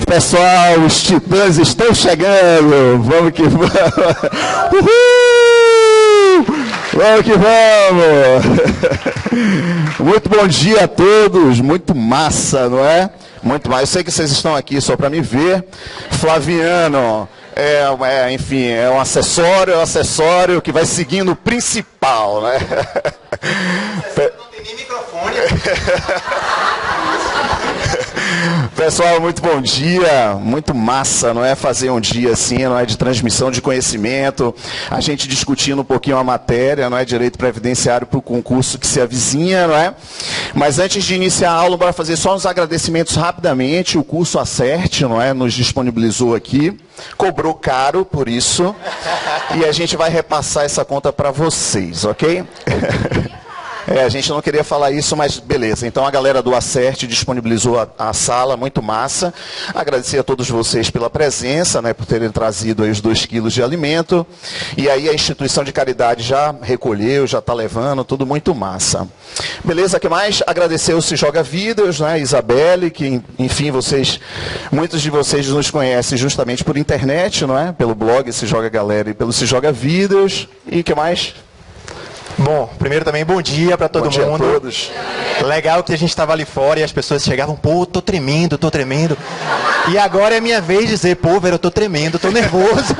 pessoal, os titãs estão chegando. Vamos que vamos. Uhul! Vamos que vamos. Muito bom dia a todos. Muito massa, não é? Muito massa. Eu sei que vocês estão aqui só para me ver. Flaviano, enfim, é um acessório que vai seguindo o principal, né? Não tem nem microfone. Pessoal, muito bom dia, muito massa, não é, fazer um dia assim, não é, de transmissão de conhecimento, a gente discutindo um pouquinho a matéria, não é, direito previdenciário para o concurso que se avizinha, não é, mas antes de iniciar a aula, bora fazer só uns agradecimentos rapidamente. O curso Acerte, não é, nos disponibilizou aqui, cobrou caro por isso, e a gente vai repassar essa conta para vocês, ok? A gente não queria falar isso, mas beleza. Então a galera do Acerte disponibilizou a sala, muito massa. Agradecer a todos vocês pela presença, né, por terem trazido aí os 2 quilos de alimento. E aí a instituição de caridade já recolheu, já está levando, tudo muito massa. Beleza, o que mais? Agradecer o Se Joga Vidas, né, Isabelle, que enfim, muitos de vocês nos conhecem justamente por internet, não é? Pelo blog Se Joga Galera e pelo Se Joga Vidas. E o que mais? Bom, primeiro também bom dia para todo mundo. Bom dia a todos. Legal que a gente estava ali fora e as pessoas chegavam, pô, tô tremendo. E agora é minha vez de dizer, pô, velho, eu tô tremendo, tô nervoso.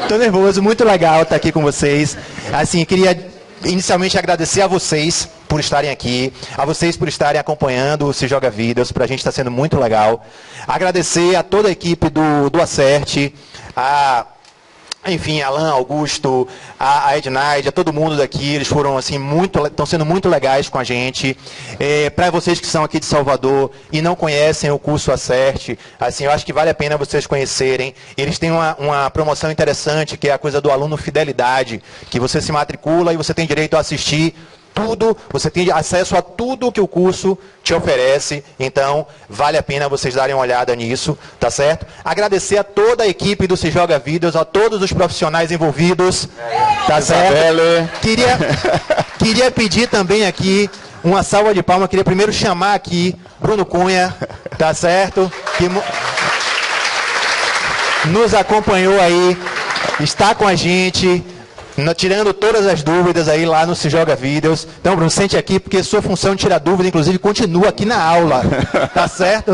Tô nervoso, muito legal estar aqui com vocês. Assim, queria inicialmente agradecer a vocês por estarem aqui, a vocês por estarem acompanhando o Se Joga Vidas, pra gente está sendo muito legal. Agradecer a toda a equipe do Acerte, enfim, Alan, Augusto, a Ednaide, a todo mundo daqui, eles foram assim estão sendo muito legais com a gente. Para vocês que são aqui de Salvador e não conhecem o curso Acerte, assim, eu acho que vale a pena vocês conhecerem. Eles têm uma promoção interessante, que é a coisa do aluno fidelidade, que você se matricula e você tem direito a assistir tudo, você tem acesso a tudo que o curso te oferece, então vale a pena vocês darem uma olhada nisso, tá certo? Agradecer a toda a equipe do Se Joga Vidas, a todos os profissionais envolvidos, tá certo? Queria pedir também aqui uma salva de palmas, queria primeiro chamar aqui Bruno Cunha, tá certo? Que nos acompanhou aí, está com a gente, tirando todas as dúvidas aí lá no Se Joga Vídeos. Então, Bruno, sente aqui, porque sua função de tirar dúvida, inclusive, continua aqui na aula. Tá certo?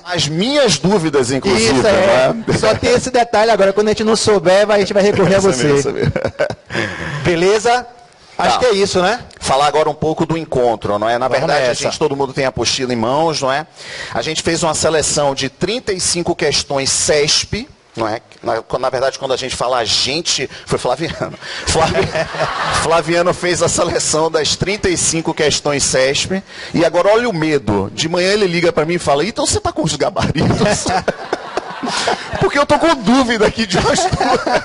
As minhas dúvidas, inclusive. Isso, né? Só tem esse detalhe agora. Quando a gente não souber, a gente vai recorrer a você. Beleza? Acho que é isso, né? Falar agora um pouco do encontro, não é? Na verdade, todo mundo tem a apostila em mãos, não é? A gente fez uma seleção de 35 questões CESP, não é? Na verdade, quando a gente fala a gente, foi Flaviano. Flaviano fez a seleção das 35 questões CESP. E agora olha o medo. De manhã ele liga para mim e fala, então você está com os gabaritos? Porque eu tô com dúvida aqui de umas duas.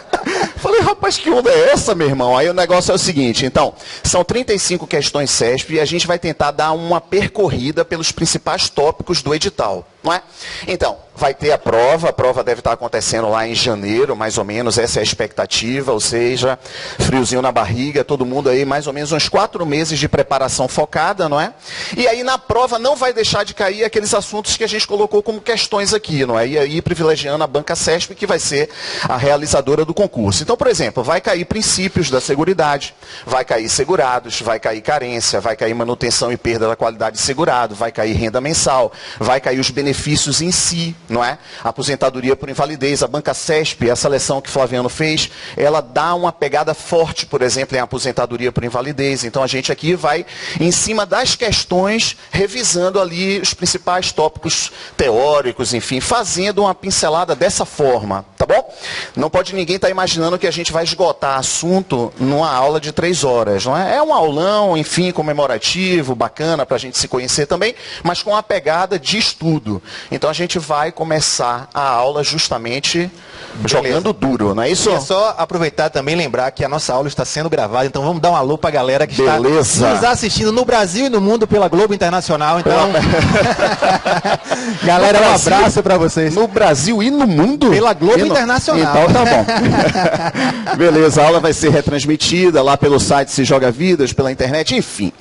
Falei, rapaz, que onda é essa, meu irmão? Aí o negócio é o seguinte, então, são 35 questões CESP e a gente vai tentar dar uma percorrida pelos principais tópicos do edital, não é? Então, vai ter a prova deve estar acontecendo lá em janeiro, mais ou menos, essa é a expectativa, ou seja, friozinho na barriga, todo mundo aí, mais ou menos uns 4 meses de preparação focada, não é? E aí na prova não vai deixar de cair aqueles assuntos que a gente colocou como questões aqui, não é? E aí privilegiando a banca CESP, que vai ser a realizadora do concurso. Então, por exemplo, vai cair princípios da seguridade, vai cair segurados, vai cair carência, vai cair manutenção e perda da qualidade de segurado, vai cair renda mensal, vai cair os benefícios em si, não é? Aposentadoria por invalidez, a banca CESP, a seleção que Flaviano fez, ela dá uma pegada forte, por exemplo, em aposentadoria por invalidez. Então a gente aqui vai, em cima das questões, revisando ali os principais tópicos teóricos, enfim, fazendo uma pincelada dessa forma, tá bom? Não pode ninguém estar imaginando que a gente vai esgotar assunto numa aula de 3 horas, não é? É um aulão, enfim, comemorativo, bacana para a gente se conhecer também, mas com uma pegada de estudo. Então a gente vai começar a aula justamente jogando duro, não é isso? É só aproveitar também e lembrar que a nossa aula está sendo gravada, então vamos dar um alô para a galera que está nos assistindo no Brasil e no mundo pela Globo Internacional. Então, galera, um abraço para vocês. No Brasil e no mundo? Pela Globo Internacional. Então tá bom. Beleza, a aula vai ser retransmitida lá pelo site Se Joga Vidas, pela internet, enfim.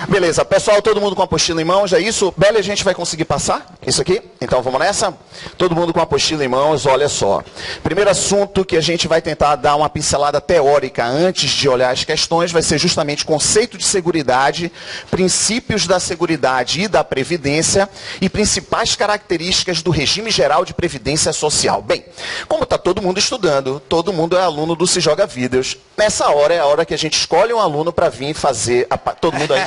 Beleza, pessoal, todo mundo com a apostila em mãos, é isso? Beli, a gente vai conseguir passar isso aqui? Então vamos nessa? Todo mundo com a apostila em mãos, olha só. Primeiro assunto que a gente vai tentar dar uma pincelada teórica antes de olhar as questões vai ser justamente conceito de seguridade, princípios da seguridade e da previdência e principais características do regime geral de previdência social. Bem, como está todo mundo estudando, todo mundo é aluno do Se Joga Vidas, nessa hora é a hora que a gente escolhe um aluno para vir fazer... Todo mundo aí?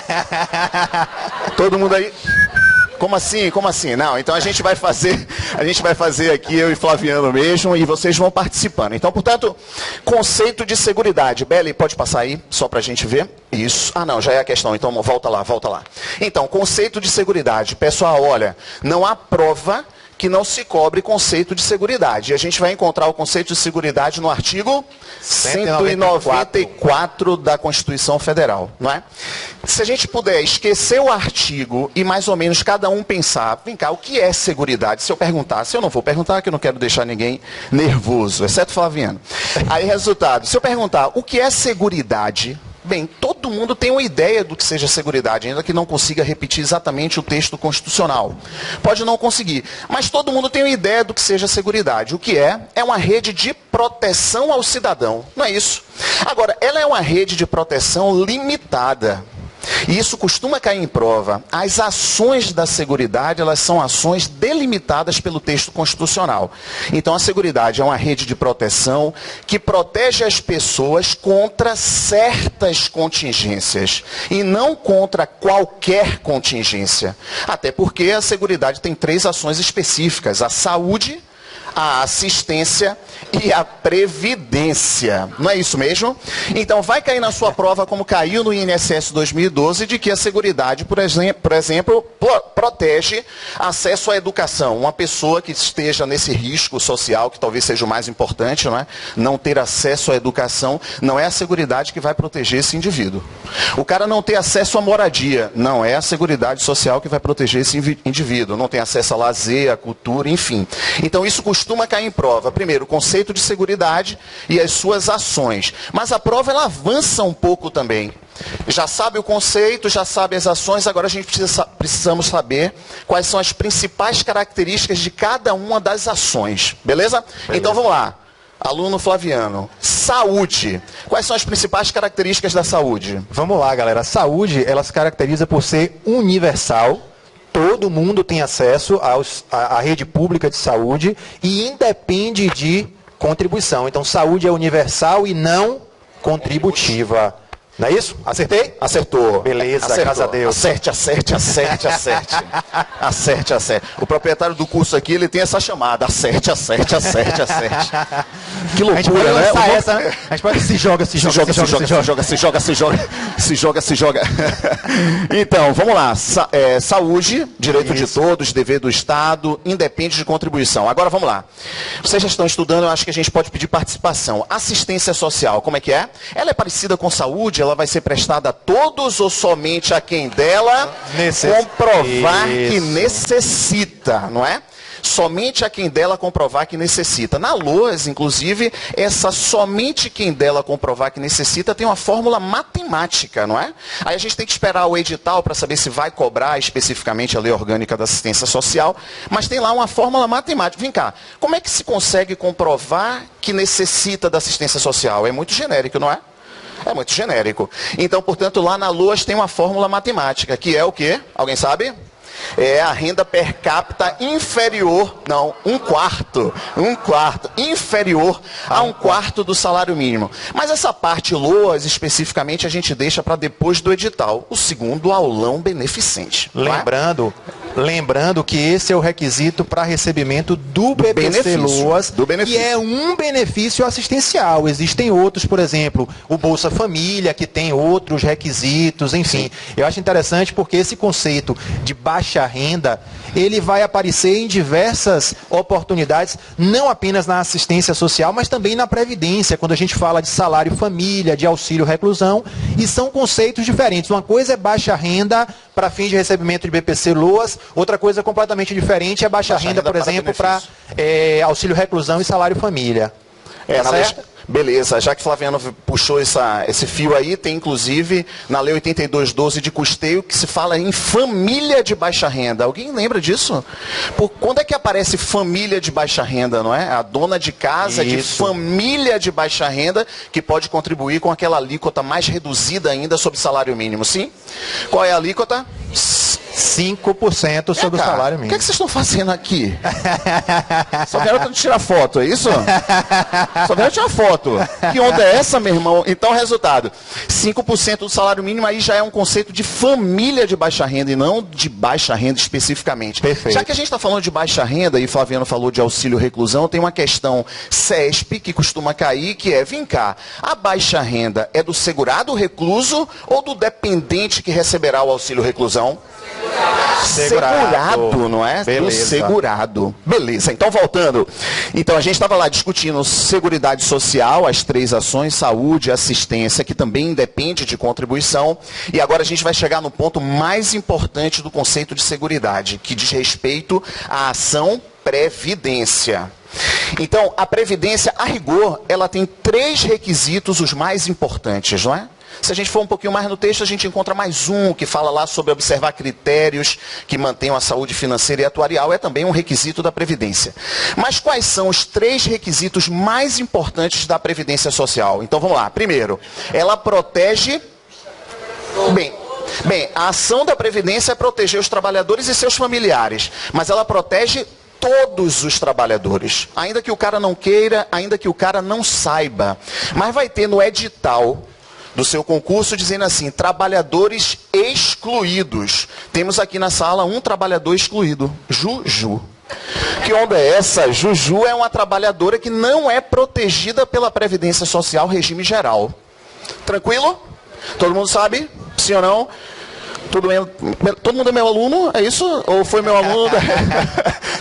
Todo mundo aí? Como assim? Como assim? Não, então a gente vai fazer aqui, eu e Flaviano mesmo, e vocês vão participando. Então, portanto, conceito de seguridade. Beli, pode passar aí, só para a gente ver. Isso. Ah, não, já é a questão, então volta lá, volta lá. Então, conceito de seguridade. Pessoal, olha, não há prova que não se cobre conceito de seguridade. E a gente vai encontrar o conceito de seguridade no artigo 194 da Constituição Federal, não é? Se a gente puder esquecer o artigo e mais ou menos cada um pensar, vem cá, o que é seguridade? Se eu perguntasse, eu não vou perguntar, que eu não quero deixar ninguém nervoso, exceto Flaviano. Aí, resultado, se eu perguntar, o que é seguridade? Bem, todo mundo tem uma ideia do que seja seguridade, ainda que não consiga repetir exatamente o texto constitucional. Pode não conseguir, mas todo mundo tem uma ideia do que seja seguridade. O que é? É uma rede de proteção ao cidadão, não é isso? Agora, ela é uma rede de proteção limitada. E isso costuma cair em prova. As ações da seguridade, elas são ações delimitadas pelo texto constitucional. Então, a seguridade é uma rede de proteção que protege as pessoas contra certas contingências e não contra qualquer contingência. Até porque a seguridade tem 3 ações específicas: a saúde, a assistência e a previdência. Não é isso mesmo? Então vai cair na sua prova, como caiu no INSS 2012, de que a seguridade, por exemplo, protege acesso à educação. Uma pessoa que esteja nesse risco social, que talvez seja o mais importante, não é? Não ter acesso à educação, não é a seguridade que vai proteger esse indivíduo. O cara não ter acesso à moradia, não é a seguridade social que vai proteger esse indivíduo. Não tem acesso a lazer, a cultura, enfim. Então isso costuma cair em prova. Primeiro, o conceito de seguridade e as suas ações. Mas a prova, ela avança um pouco também. Já sabe o conceito, já sabe as ações, agora a gente precisamos saber quais são as principais características de cada uma das ações. Beleza? Então vamos lá. Aluno Flaviano, saúde. Quais são as principais características da saúde? Vamos lá, galera. A saúde, ela se caracteriza por ser universal. Todo mundo tem acesso à rede pública de saúde e independe de contribuição. Então, saúde é universal e não contributiva. Não é isso? Acertei? Acertou. Beleza, acertou. graças a Deus. Acerte. Acerte. O proprietário do curso aqui, ele tem essa chamada. Acerte. Que loucura, né? A gente pode se joga. Então, vamos lá. Saúde, direito de todos, dever do Estado, independe de contribuição. Agora, vamos lá. Vocês já estão estudando, eu acho que a gente pode pedir participação. Assistência social, como é que é? Ela é parecida com saúde? Ela vai ser prestada a todos ou somente a quem dela comprovar que necessita, não é? Somente a quem dela comprovar que necessita. Na LOAS, inclusive, essa somente quem dela comprovar que necessita tem uma fórmula matemática, não é? Aí a gente tem que esperar o edital para saber se vai cobrar especificamente a Lei Orgânica da Assistência Social, mas tem lá uma fórmula matemática. Vem cá, como é que se consegue comprovar que necessita da assistência social? É muito genérico, não é? É muito genérico. Então, portanto, lá na LOAS tem uma fórmula matemática, que é o quê? Alguém sabe? É a renda per capita inferior, não, um quarto, inferior a um quarto do salário mínimo. Mas essa parte LOAS, especificamente, a gente deixa para depois do edital, o segundo aulão beneficente. Lembrando que esse é o requisito para recebimento do BPC LOAS, que é um benefício assistencial. Existem outros, por exemplo, o Bolsa Família, que tem outros requisitos, enfim. Eu acho interessante porque esse conceito de baixa renda, ele vai aparecer em diversas oportunidades, não apenas na assistência social, mas também na previdência, quando a gente fala de salário família, de auxílio reclusão, e são conceitos diferentes. Uma coisa é baixa renda para fins de recebimento de BPC LOAS, outra coisa completamente diferente é baixa renda, por exemplo, para auxílio reclusão e salário família. Tá certo? Beleza, já que Flaviano puxou esse fio aí, tem inclusive na Lei 8212 de custeio que se fala em família de baixa renda. Alguém lembra disso? Quando é que aparece família de baixa renda, não é? A dona de casa de família de baixa renda que pode contribuir com aquela alíquota mais reduzida ainda sobre salário mínimo, sim? Qual é a alíquota? 5% sobre o salário mínimo. O que vocês estão fazendo aqui? Só quero tirar foto, é isso? Só quero tirar foto. Que onda é essa, meu irmão? Então, resultado. 5% do salário mínimo aí já é um conceito de família de baixa renda e não de baixa renda especificamente. Perfeito. Já que a gente está falando de baixa renda e Flaviano falou de auxílio reclusão, tem uma questão CESP que costuma cair, que é, vem cá, a baixa renda é do segurado recluso ou do dependente que receberá o auxílio reclusão? Segurado, não é? Beleza. Do segurado. Beleza, então voltando. Então a gente estava lá discutindo Seguridade Social, as 3 ações, saúde, assistência, que também depende de contribuição. E agora a gente vai chegar no ponto mais importante do conceito de seguridade, que diz respeito à ação previdência. Então, a previdência, a rigor, ela tem 3 requisitos os mais importantes, não é? Se a gente for um pouquinho mais no texto, a gente encontra mais um que fala lá sobre observar critérios que mantenham a saúde financeira e atuarial. É também um requisito da Previdência. Mas quais são os 3 requisitos mais importantes da Previdência Social? Então vamos lá. Primeiro, ela protege... Bem, a ação da Previdência é proteger os trabalhadores e seus familiares. Mas ela protege todos os trabalhadores. Ainda que o cara não queira, ainda que o cara não saiba. Mas vai ter no edital do seu concurso dizendo assim, trabalhadores excluídos. Temos aqui na sala um trabalhador excluído, Juju. Que onda é essa? Juju é uma trabalhadora que não é protegida pela Previdência Social regime geral. Tranquilo? Todo mundo sabe? Sim ou não? Todo mundo é meu aluno? É isso? Ou foi meu aluno?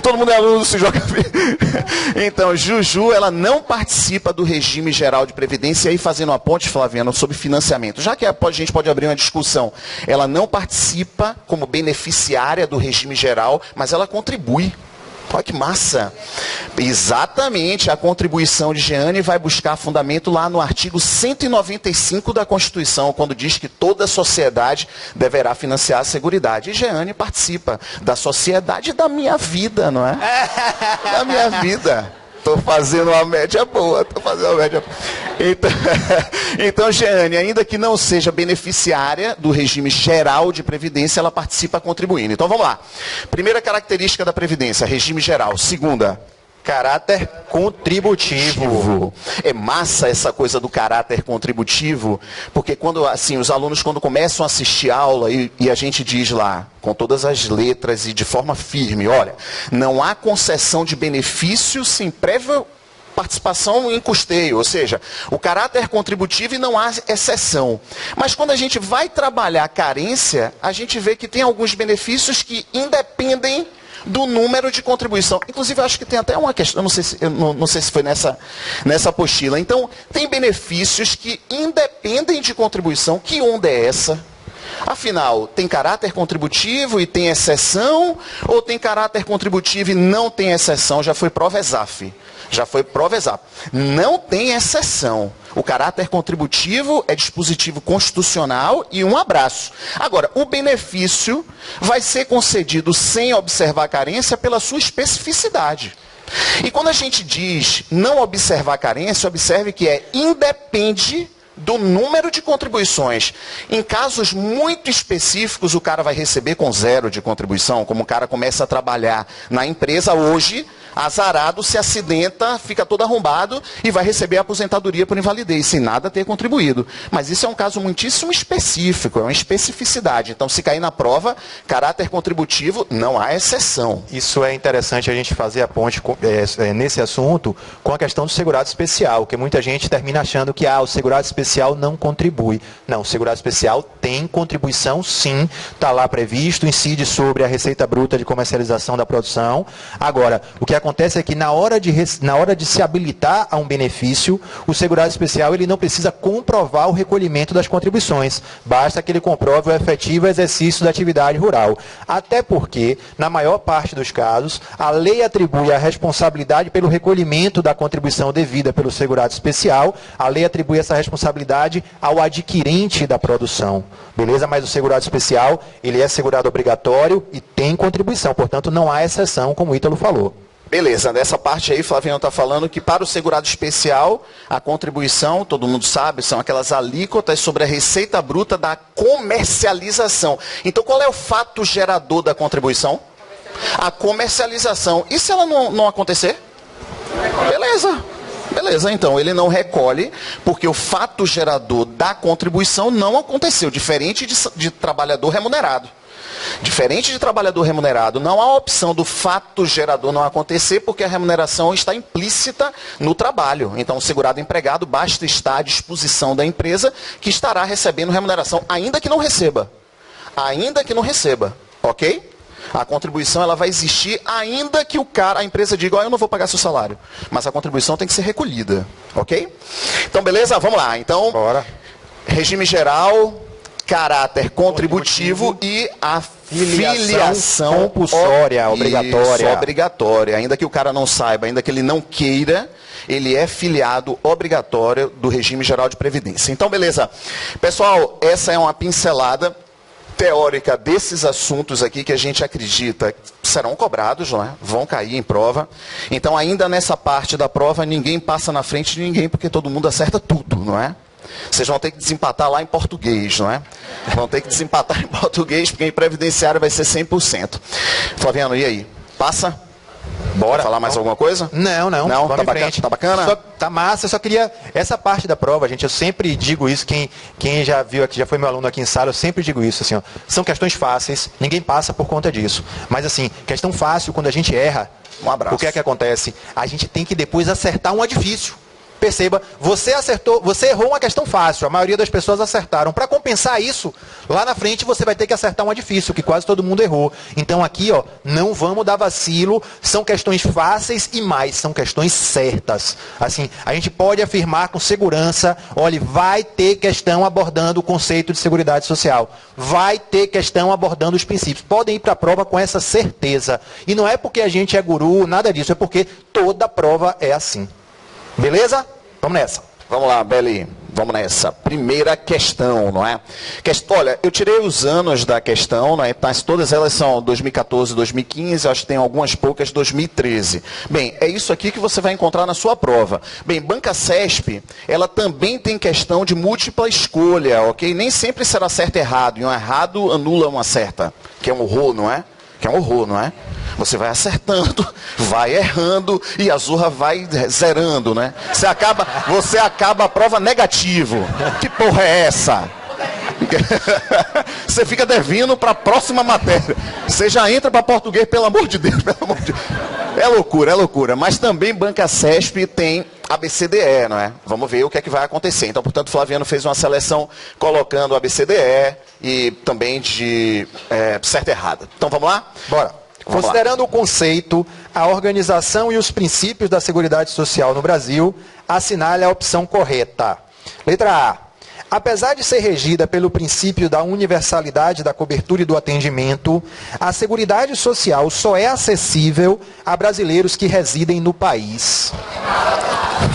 Todo mundo é aluno do CJB. Então, Juju, ela não participa do regime geral de previdência. E aí, fazendo uma ponte, Flaviano, sobre financiamento. Já que a gente pode abrir uma discussão, ela não participa como beneficiária do regime geral, mas ela contribui. Olha que massa. Exatamente, a contribuição de Jeane vai buscar fundamento lá no artigo 195 da Constituição, quando diz que toda sociedade deverá financiar a seguridade. E Jeane participa da sociedade da minha vida, não é? Da minha vida. Estou fazendo uma média boa, Então, Jeane, ainda que não seja beneficiária do regime geral de previdência, ela participa contribuindo. Então, vamos lá. Primeira característica da previdência, regime geral. Segunda, caráter contributivo. É massa essa coisa do caráter contributivo, porque quando assim os alunos quando começam a assistir aula e a gente diz lá, com todas as letras e de forma firme, olha, não há concessão de benefício sem prévia participação em custeio, ou seja, o caráter contributivo e não há exceção. Mas quando a gente vai trabalhar a carência, a gente vê que tem alguns benefícios que independem do número de contribuição. Inclusive, eu acho que tem até uma questão, não sei se foi nessa apostila. Então, tem benefícios que independem de contribuição. Que onda é essa? Afinal, tem caráter contributivo e tem exceção? Ou tem caráter contributivo e não tem exceção? Já foi prova ESAF. Não tem exceção. O caráter contributivo é dispositivo constitucional e um abraço. Agora, o benefício vai ser concedido sem observar a carência pela sua especificidade. E quando a gente diz não observar a carência, observe que independe do número de contribuições. Em casos muito específicos, o cara vai receber com 0 de contribuição, como o cara começa a trabalhar na empresa hoje, azarado, se acidenta, fica todo arrombado e vai receber a aposentadoria por invalidez, sem nada ter contribuído. Mas isso é um caso muitíssimo específico, é uma especificidade. Então, se cair na prova, caráter contributivo, não há exceção. Isso é interessante a gente fazer a ponte nesse assunto com a questão do segurado especial, que muita gente termina achando que o segurado especial não contribui. Não, o segurado especial tem contribuição sim, está lá previsto, incide sobre a receita bruta de comercialização da produção. Agora, o que acontece é que na hora de se habilitar a um benefício, o segurado especial ele não precisa comprovar o recolhimento das contribuições. Basta que ele comprove o efetivo exercício da atividade rural. Até porque, na maior parte dos casos, a lei atribui a responsabilidade pelo recolhimento da contribuição devida pelo segurado especial, a lei atribui essa responsabilidade ao adquirente da produção. Beleza? Mas o segurado especial, ele é segurado obrigatório e tem contribuição. Portanto, não há exceção, como o Ítalo falou. Beleza, nessa parte aí, Flaviano está falando que para o segurado especial, a contribuição, todo mundo sabe, são aquelas alíquotas sobre a receita bruta da comercialização. Então, qual é o fato gerador da contribuição? A comercialização. E se ela não acontecer? Beleza. Beleza, então ele não recolhe, porque o fato gerador da contribuição não aconteceu, diferente de trabalhador remunerado. Diferente de trabalhador remunerado, não há opção do fato gerador não acontecer, porque a remuneração está implícita no trabalho. Então, o segurado empregado basta estar à disposição da empresa que estará recebendo remuneração, ainda que não receba. Ainda que não receba, ok? A contribuição ela vai existir ainda que a empresa diga, eu não vou pagar seu salário. Mas a contribuição tem que ser recolhida, ok? Então, beleza? Vamos lá. Então, bora. Regime geral, caráter contributivo e a filiação compulsória, obrigatória. Isso, obrigatória. Ainda que o cara não saiba, ainda que ele não queira, ele é filiado obrigatório do regime geral de previdência. Então, beleza. Pessoal, essa é uma pincelada teórica desses assuntos aqui que a gente acredita serão cobrados, não é? Vão cair em prova. Então, ainda nessa parte da prova, ninguém passa na frente de ninguém, porque todo mundo acerta tudo, não é? Vocês vão ter que desempatar lá em português, não é? Vão ter que desempatar em português, porque em previdenciário vai ser 100%. Flaviano, e aí? Passa? Bora falar mais alguma coisa? Não. Tá bacana? Tá bacana? Tá massa, eu só queria... Essa parte da prova, gente, eu sempre digo isso, quem já viu aqui, já foi meu aluno aqui em sala, eu sempre digo isso, assim, ó, são questões fáceis, ninguém passa por conta disso. Mas assim, questão fácil, quando a gente erra, um abraço. O que é que acontece? A gente tem que depois acertar uma difícil. Perceba, você errou uma questão fácil, a maioria das pessoas acertaram. Para compensar isso, lá na frente você vai ter que acertar uma difícil, que quase todo mundo errou. Então aqui, ó, não vamos dar vacilo, são questões fáceis e mais, são questões certas. Assim, a gente pode afirmar com segurança, olha, vai ter questão abordando o conceito de seguridade social. Vai ter questão abordando os princípios. Podem ir para a prova com essa certeza. E não é porque a gente é guru, nada disso, é porque toda prova é assim. Beleza? Vamos nessa. Vamos lá, Beli. Vamos nessa. Primeira questão, não é? Olha, eu tirei os anos da questão, não é? Todas elas são 2014, 2015, acho que tem algumas poucas 2013. Bem, é isso aqui que você vai encontrar na sua prova. Bem, Banca CESP, ela também tem questão de múltipla escolha, ok? Nem sempre será certo e errado. E um errado anula uma certa, que é um horror, não é? Que é um horror, não é? Você vai acertando, vai errando e a zorra vai zerando, né? Você acaba a prova negativo. Que porra é essa? Você fica devendo para a próxima matéria. Você já entra para português, pelo amor de Deus, pelo amor de Deus. É loucura, é loucura. Mas também Banca CESP tem ABCDE, não é? Vamos ver o que é que vai acontecer. Então, portanto, Flaviano fez uma seleção colocando ABCDE e também de certa e errada. Então, vamos lá? Bora. Considerando o conceito, a organização e os princípios da Seguridade Social no Brasil, assinale a opção correta. Letra A. Apesar de ser regida pelo princípio da universalidade da cobertura e do atendimento, a Seguridade Social só é acessível a brasileiros que residem no país.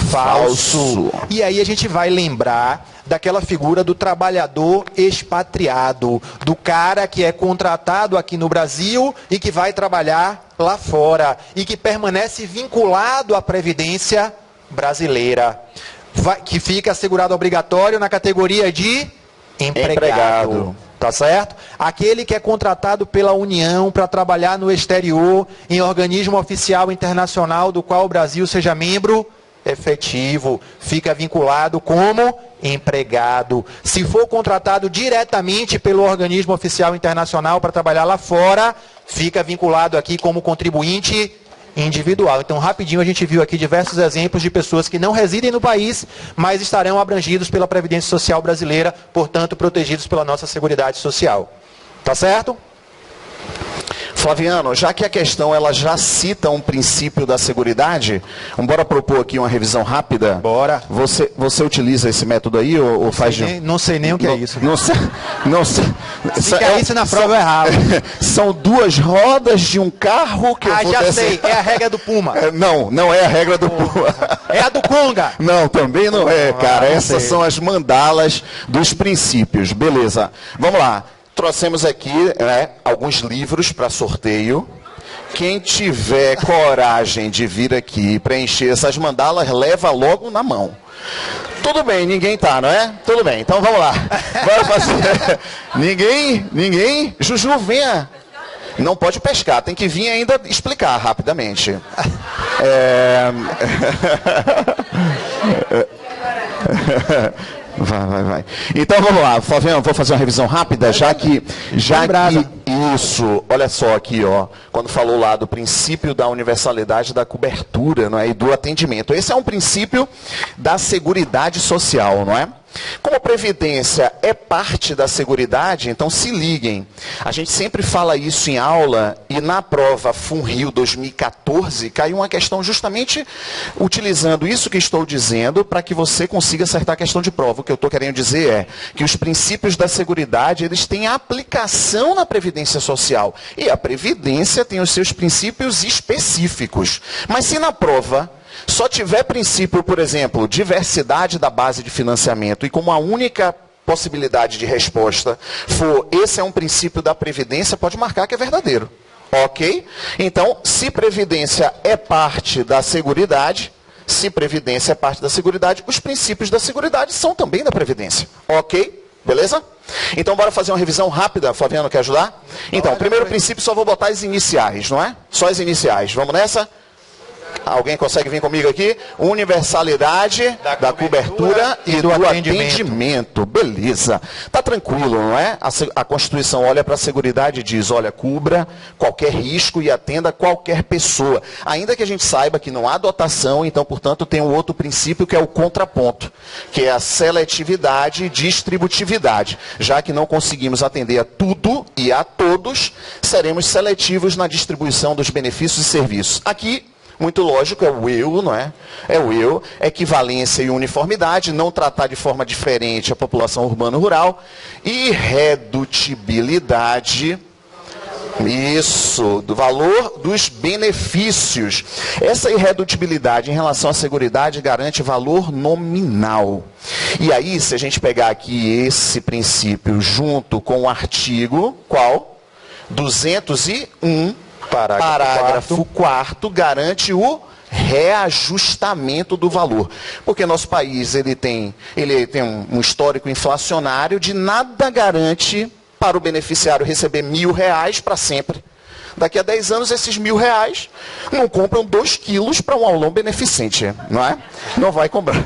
Falso. E aí a gente vai lembrar daquela figura do trabalhador expatriado, do cara que é contratado aqui no Brasil e que vai trabalhar lá fora e que permanece vinculado à Previdência brasileira, que fica assegurado obrigatório na categoria de empregado. Tá certo? Aquele que é contratado pela União para trabalhar no exterior, em organismo oficial internacional do qual o Brasil seja membro efetivo, fica vinculado como empregado. Se for contratado diretamente pelo organismo oficial internacional para trabalhar lá fora, fica vinculado aqui como contribuinte individual. Então, rapidinho, a gente viu aqui diversos exemplos de pessoas que não residem no país, mas estarão abrangidos pela Previdência Social brasileira, portanto, protegidos pela nossa Seguridade Social. Tá certo? Flaviano, já que a questão ela já cita um princípio da seguridade, bora propor aqui uma revisão rápida? Bora. Você utiliza esse método aí ou faz... Não sei nem o que é isso. Não sei. Se caísse na prova, eu errava. São duas rodas de um carro que eu vou já sei. É a regra do Puma. Não é a regra do Puma. É a do Conga. Não, também não é, cara. Essas são as mandalas dos princípios. Beleza. Vamos lá. Trouxemos aqui alguns livros para sorteio. Quem tiver coragem de vir aqui preencher essas mandalas, leva logo na mão. Tudo bem, ninguém tá, não é? Tudo bem, então vamos lá. Bora fazer. Ninguém? Juju, venha. Não pode pescar, tem que vir ainda explicar rapidamente. Vai. Então vamos lá, Flaviano, vou fazer uma revisão rápida, já que isso, olha só aqui, ó, quando falou lá do princípio da universalidade da cobertura, não é, e do atendimento. Esse é um princípio da seguridade social, não é? Como a previdência é parte da seguridade, então se liguem. A gente sempre fala isso em aula e na prova FUNRIO 2014 caiu uma questão justamente utilizando isso que estou dizendo para que você consiga acertar a questão de prova. O que eu estou querendo dizer é que os princípios da seguridade eles têm aplicação na previdência social e a previdência tem os seus princípios específicos. Mas se na prova só tiver princípio, por exemplo, diversidade da base de financiamento e como a única possibilidade de resposta for esse é um princípio da Previdência, pode marcar que é verdadeiro. Ok? Então, se Previdência é parte da Seguridade, os princípios da Seguridade são também da Previdência. Ok? Beleza? Então, bora fazer uma revisão rápida. Flaviano, quer ajudar? Então, primeiro princípio, só vou botar as iniciais, não é? Só as iniciais. Vamos nessa? Alguém consegue vir comigo aqui? Universalidade da cobertura e do atendimento. Beleza. Tá tranquilo, não é? A Constituição olha para a seguridade e diz, olha, cubra qualquer risco e atenda qualquer pessoa. Ainda que a gente saiba que não há dotação, então, portanto, tem um outro princípio que é o contraponto, que é a seletividade e distributividade. Já que não conseguimos atender a tudo e a todos, seremos seletivos na distribuição dos benefícios e serviços. Aqui, muito lógico, é o eu, não é? É o eu, equivalência e uniformidade, não tratar de forma diferente a população urbana-rural, irredutibilidade, isso, do valor dos benefícios. Essa irredutibilidade em relação à seguridade garante valor nominal. E aí, se a gente pegar aqui esse princípio junto com o artigo, qual? 201, Parágrafo 4º garante o reajustamento do valor. Porque nosso país ele tem um histórico inflacionário de nada garante para o beneficiário receber R$1.000 para sempre. Daqui a 10 anos, esses R$1.000 não compram 2 quilos para um aulão beneficente, não é? Não vai comprar.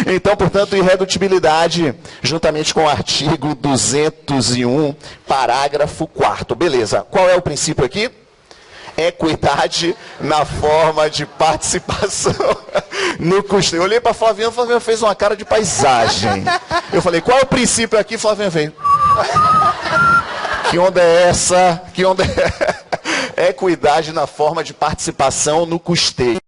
Então, portanto, irredutibilidade, juntamente com o artigo 201, parágrafo 4º. Beleza. Qual é o princípio aqui? Equidade na forma de participação no custeio. Eu olhei para Flaviano, Flaviano fez uma cara de paisagem. Eu falei, qual é o princípio aqui? Flaviano veio. Que onda é essa? Que onda é? Equidade na forma de participação no custeio.